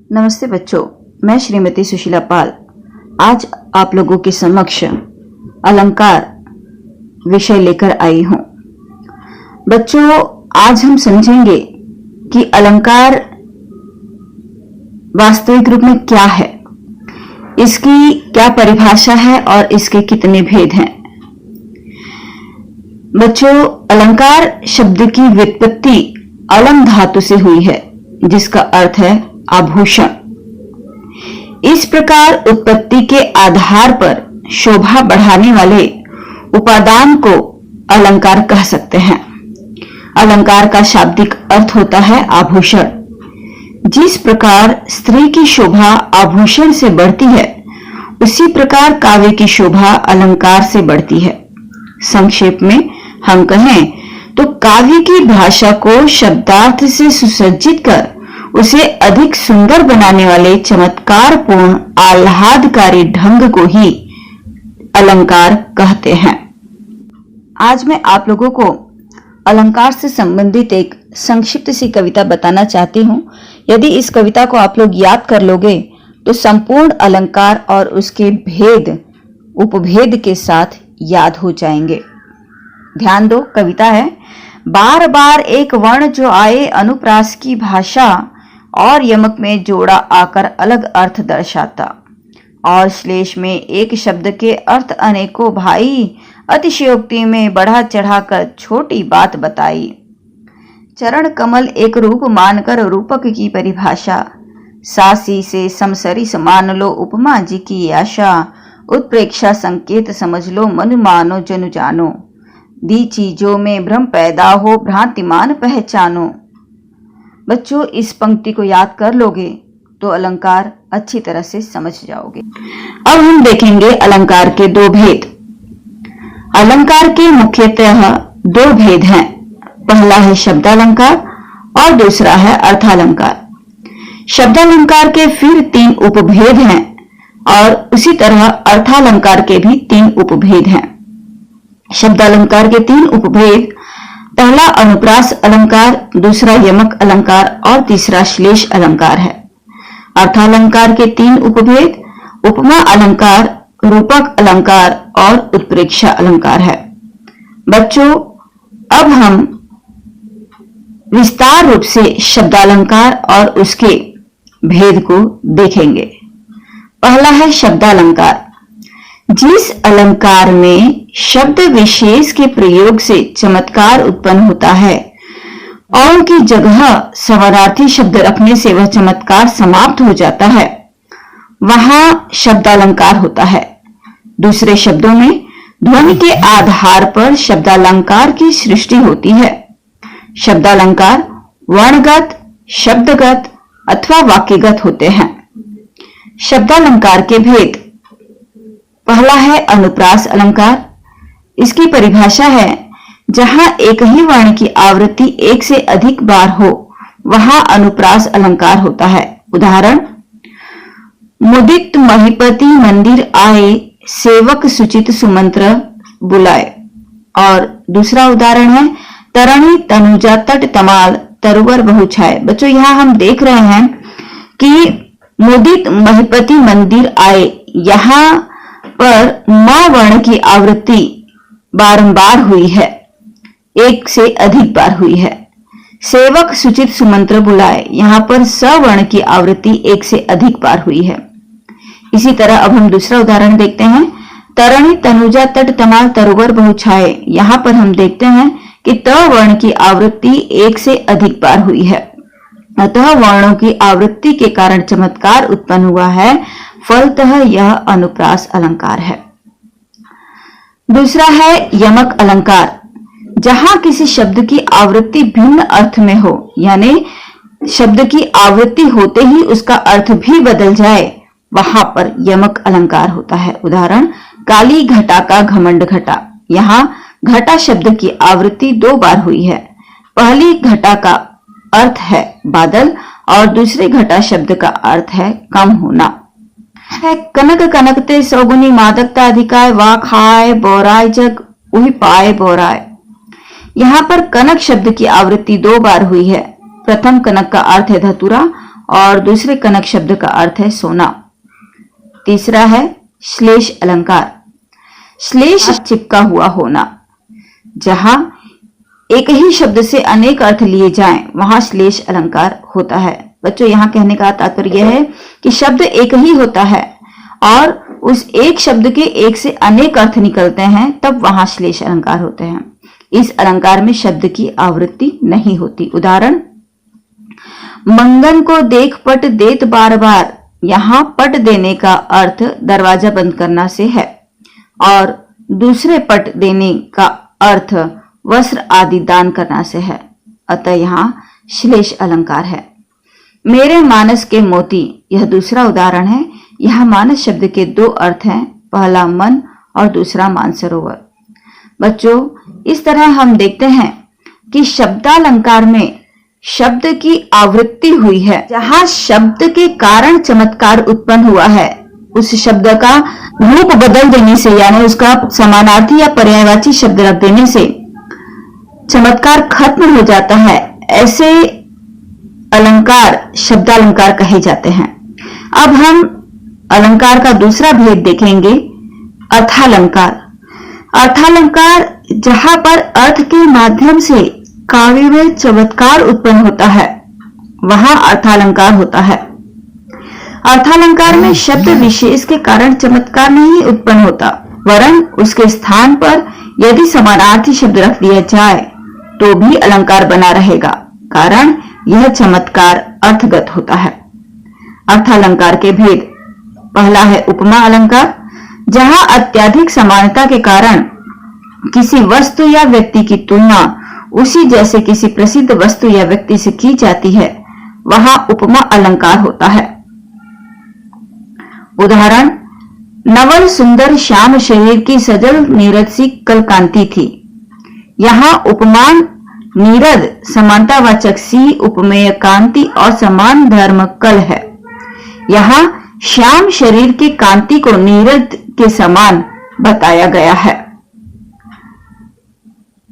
नमस्ते बच्चों, मैं श्रीमती सुशीला पाल आज आप लोगों के समक्ष अलंकार विषय लेकर आई हूं। बच्चों, आज हम समझेंगे कि अलंकार वास्तविक रूप में क्या है, इसकी क्या परिभाषा है और इसके कितने भेद हैं। बच्चों, अलंकार शब्द की व्युत्पत्ति अलम धातु से हुई है, जिसका अर्थ है आभूषण। इस प्रकार उत्पत्ति के आधार पर शोभा बढ़ाने वाले उपादान को अलंकार कह सकते हैं। अलंकार का शाब्दिक अर्थ होता है आभूषण। जिस प्रकार स्त्री की शोभा आभूषण से बढ़ती है, उसी प्रकार काव्य की शोभा अलंकार से बढ़ती है। संक्षेप में हम कहें तो काव्य की भाषा को शब्दार्थ से सुसज्जित कर उसे अधिक सुंदर बनाने वाले चमत्कारपूर्ण आह्लादकारी ढंग को ही अलंकार कहते हैं। आज मैं आप लोगों को अलंकार से संबंधित एक संक्षिप्त सी कविता बताना चाहती हूं। यदि इस कविता को आप लोग याद कर लोगे तो संपूर्ण अलंकार और उसके भेद उपभेद के साथ याद हो जाएंगे। ध्यान दो, कविता है। बार बार एक वर्ण जो आए अनुप्रास की भाषा, और यमक में जोड़ा आकर अलग अर्थ दर्शाता, और श्लेष में एक शब्द के अर्थ अनेकों भाई, अतिशयोक्ति में बढ़ा चढ़ाकर छोटी बात बताई। चरण कमल एक रूप मानकर रूपक की परिभाषा, सासी से समसरिस मान लो उपमा जी की आशा, उत्प्रेक्षा संकेत समझ लो मन मानो जनु जानो, दी चीजों में भ्रम पैदा हो भ्रांतिमान पहचानो। बच्चों, इस पंक्ति को याद कर लोगे तो अलंकार अच्छी तरह से समझ जाओगे। अब हम देखेंगे अलंकार के दो भेद। अलंकार के मुख्यतः दो भेद हैं। पहला है शब्दालंकार और दूसरा है अर्थालंकार। शब्दालंकार के फिर तीन उपभेद हैं और उसी तरह अर्थालंकार के भी तीन उपभेद हैं। शब्दालंकार के तीन उपभेद, पहला अनुप्रास अलंकार, दूसरा यमक अलंकार और तीसरा श्लेष अलंकार है। अर्थालंकार के तीन उपभेद उपमा अलंकार, रूपक अलंकार और उत्प्रेक्षा अलंकार है। बच्चों, अब हम विस्तार रूप से शब्दालंकार और उसके भेद को देखेंगे। पहला है शब्दालंकार। जिस अलंकार में शब्द विशेष के प्रयोग से चमत्कार उत्पन्न होता है और उनकी जगह समानार्थी शब्द रखने से वह चमत्कार समाप्त हो जाता है, वहां शब्दालंकार होता है। दूसरे शब्दों में ध्वनि के आधार पर शब्दालंकार की सृष्टि होती है। शब्दालंकार वर्णगत, शब्दगत अथवा वाक्यगत होते हैं। शब्दालंकार के भेद, पहला है अनुप्रास अलंकार। इसकी परिभाषा है जहां एक ही वर्ण की आवृत्ति एक से अधिक बार हो, वहां अनुप्रास अलंकार होता है। उदाहरण, मुदित महीपति मंदिर आए, सेवक सुचित सुमंत्र बुलाए। और दूसरा उदाहरण है तरणी तनुजा तट तमाल तरुवर बहुछाए। बच्चों, यहां हम देख रहे हैं कि मुदित महीपति मंदिर आए, यहां पर म वर्ण की आवृत्ति बारंबार हुई है, एक से अधिक बार हुई है। सेवक सुचित सुमंत्र बुलाए, यहां पर स वर्ण की आवृत्ति एक से अधिक बार हुई है। इसी तरह अब हम दूसरा उदाहरण देखते हैं। तरणी तनुजा तट तमाल तरुवर बहुछाए, यहां पर हम देखते हैं कि त वर्ण की आवृत्ति एक से अधिक बार हुई है। अतः वर्णों की आवृत्ति के कारण चमत्कार उत्पन्न हुआ है, फलतः यह अनुप्रास अलंकार है। दूसरा है यमक अलंकार। जहां किसी शब्द की आवृत्ति भिन्न अर्थ में हो, यानी शब्द की आवृत्ति होते ही उसका अर्थ भी बदल जाए, वहां पर यमक अलंकार होता है। उदाहरण, काली घटा का घमंड घटा। यहां घटा शब्द की आवृत्ति दो बार हुई है। पहली घटा का अर्थ है बादल और दूसरे घटा शब्द का अर्थ है कम होना। है कनक कनकते सौगुनी मादकता अधिकाय, वा खाए बोराय जग उही पाए बोराय। यहाँ पर कनक शब्द की आवृत्ति दो बार हुई है। प्रथम कनक का अर्थ है धतूरा और दूसरे कनक शब्द का अर्थ है सोना। तीसरा है श्लेष अलंकार। श्लेष चिपका हुआ होना। जहां एक ही शब्द से अनेक अर्थ लिए जाएं, वहां श्लेष अलंकार होता है। बच्चों, यहां कहने का तात्पर्य यह है कि शब्द एक ही होता है और उस एक शब्द के एक से अनेक अर्थ निकलते हैं, तब वहां श्लेष अलंकार होते हैं। इस अलंकार में शब्द की आवृत्ति नहीं होती। उदाहरण, मंगन को देख पट देत बार बार। यहां पट देने का अर्थ दरवाजा बंद करना से है और दूसरे पट देने का अर्थ वस्त्र आदि दान करना से है, अतः यहां श्लेष अलंकार है। मेरे मानस के मोती, यह दूसरा उदाहरण है। यह मानस शब्द के दो अर्थ हैं, पहला मन और दूसरा मानसरोवर। बच्चों, इस तरह हम देखते हैं कि शब्दालंकार में शब्द की आवृत्ति हुई है। जहां शब्द के कारण चमत्कार उत्पन्न हुआ है, उस शब्द का रूप बदल देने से, यानी उसका समानार्थी या पर्यायवाची शब्द रख देने से चमत्कार खत्म हो जाता है। ऐसे अलंकार शब्दालंकार कहे जाते हैं। अब हम अलंकार का दूसरा भेद देखेंगे, अर्थालंकार। अर्थालंकार जहां पर अर्थ के माध्यम से काव्य में चमत्कार उत्पन्न होता है, वहां अर्थालंकार होता है। अर्थालंकार में शब्द विशेष के कारण चमत्कार नहीं उत्पन्न होता, वरन उसके स्थान पर यदि समानार्थी शब्द रख दिया जाए तो भी अलंकार बना रहेगा, कारण यह चमत्कार अर्थगत होता है। अर्थालंकार के भेद, पहला है उपमा अलंकार। जहां अत्यधिक समानता के कारण किसी वस्तु या व्यक्ति की तुलना उसी जैसे किसी प्रसिद्ध वस्तु या व्यक्ति से की जाती है, वहां उपमा अलंकार होता है। उदाहरण, नवल सुंदर श्याम शरीर की सजल नीरद सी कल कांति थी। यहां उपमान नीरद समानतावाचक सी, उपमेय कांति और समान धर्म कल है। यहां श्याम शरीर की कांति को नीरद के समान बताया गया है।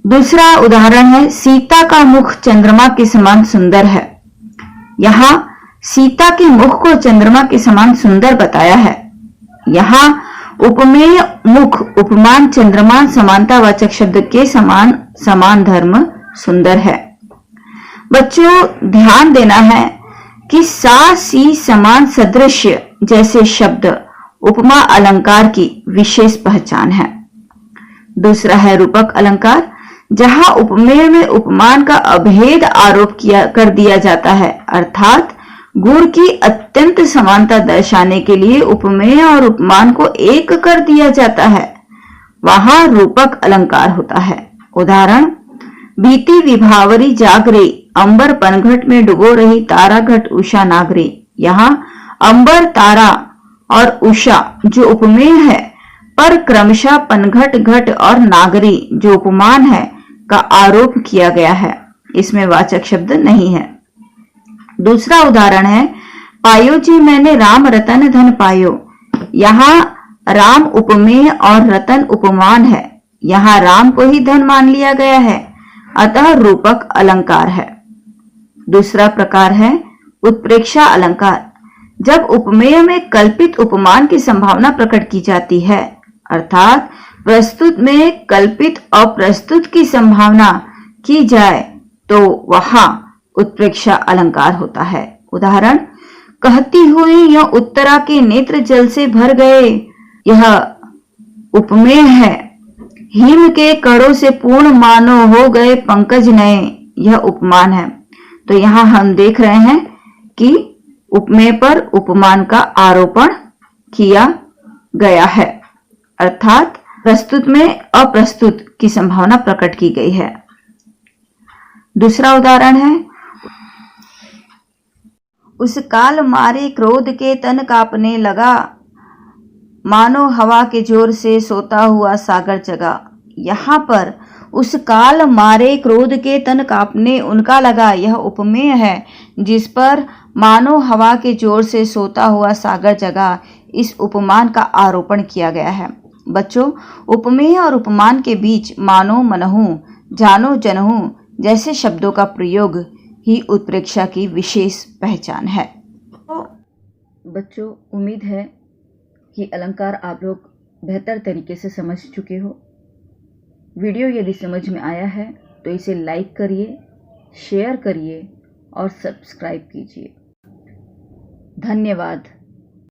दूसरा उदाहरण है, सीता का मुख चंद्रमा के समान सुंदर है। यहां सीता के मुख को चंद्रमा के समान सुंदर बताया है। यहां उपमेय मुख उपमान चंद्रमा समानतावाचक शब्द के समान धर्म सुंदर है। बच्चों, ध्यान देना है कि सा सी समान सदृश जैसे शब्द उपमा अलंकार की विशेष पहचान है। दूसरा है रूपक अलंकार। जहां उपमेय में उपमान का अभेद आरोप कर दिया जाता है, अर्थात गुण की अत्यंत समानता दर्शाने के लिए उपमेय और उपमान को एक कर दिया जाता है, वहां रूपक अलंकार होता है। उदाहरण, बीती विभावरी जागरे, अंबर पनघट में डुबो रही तारा घट उषा नागरे। यहाँ अंबर, तारा और उषा जो उपमेय है, पर क्रमशः पनघट, घट और नागरी जो उपमान है का आरोप किया गया है। इसमें वाचक शब्द नहीं है। दूसरा उदाहरण है, पायो जी मैंने राम रतन धन पायो। यहाँ राम उपमेय और रतन उपमान है। यहाँ राम को ही धन मान लिया गया है, अतः रूपक अलंकार है। दूसरा प्रकार है उत्प्रेक्षा अलंकार। जब उपमेय में कल्पित उपमान की संभावना प्रकट की जाती है, अर्थात प्रस्तुत में कल्पित अप्रस्तुत की संभावना की जाए, तो वहां उत्प्रेक्षा अलंकार होता है। उदाहरण, कहती हुई यह उत्तरा के नेत्र जल से भर गए। यह उपमेय है। हिम के कड़ों से पूर्ण मानो हो गए पंकज नए। यह उपमान है। तो यहां हम देख रहे हैं कि उपमेय पर उपमान का आरोपण किया गया है, अर्थात प्रस्तुत में अप्रस्तुत की संभावना प्रकट की गई है। दूसरा उदाहरण है, उस काल मारे क्रोध के तन कांपने लगा, मानो हवा के जोर से सोता हुआ सागर जगा। यहाँ पर उस काल मारे क्रोध के तन कांपने उनका लगा, यह उपमेय है, जिस पर मानो हवा के जोर से सोता हुआ सागर जगा, इस उपमान का आरोपण किया गया है। बच्चों, उपमेय और उपमान के बीच मानो, मनहु, जानो, जनहु जैसे शब्दों का प्रयोग ही उत्प्रेक्षा की विशेष पहचान है। बच्चों, उम्मीद है कि अलंकार आप लोग बेहतर तरीके से समझ चुके हो। वीडियो यदि समझ में आया है तो इसे लाइक करिए, शेयर करिए और सब्सक्राइब कीजिए। धन्यवाद।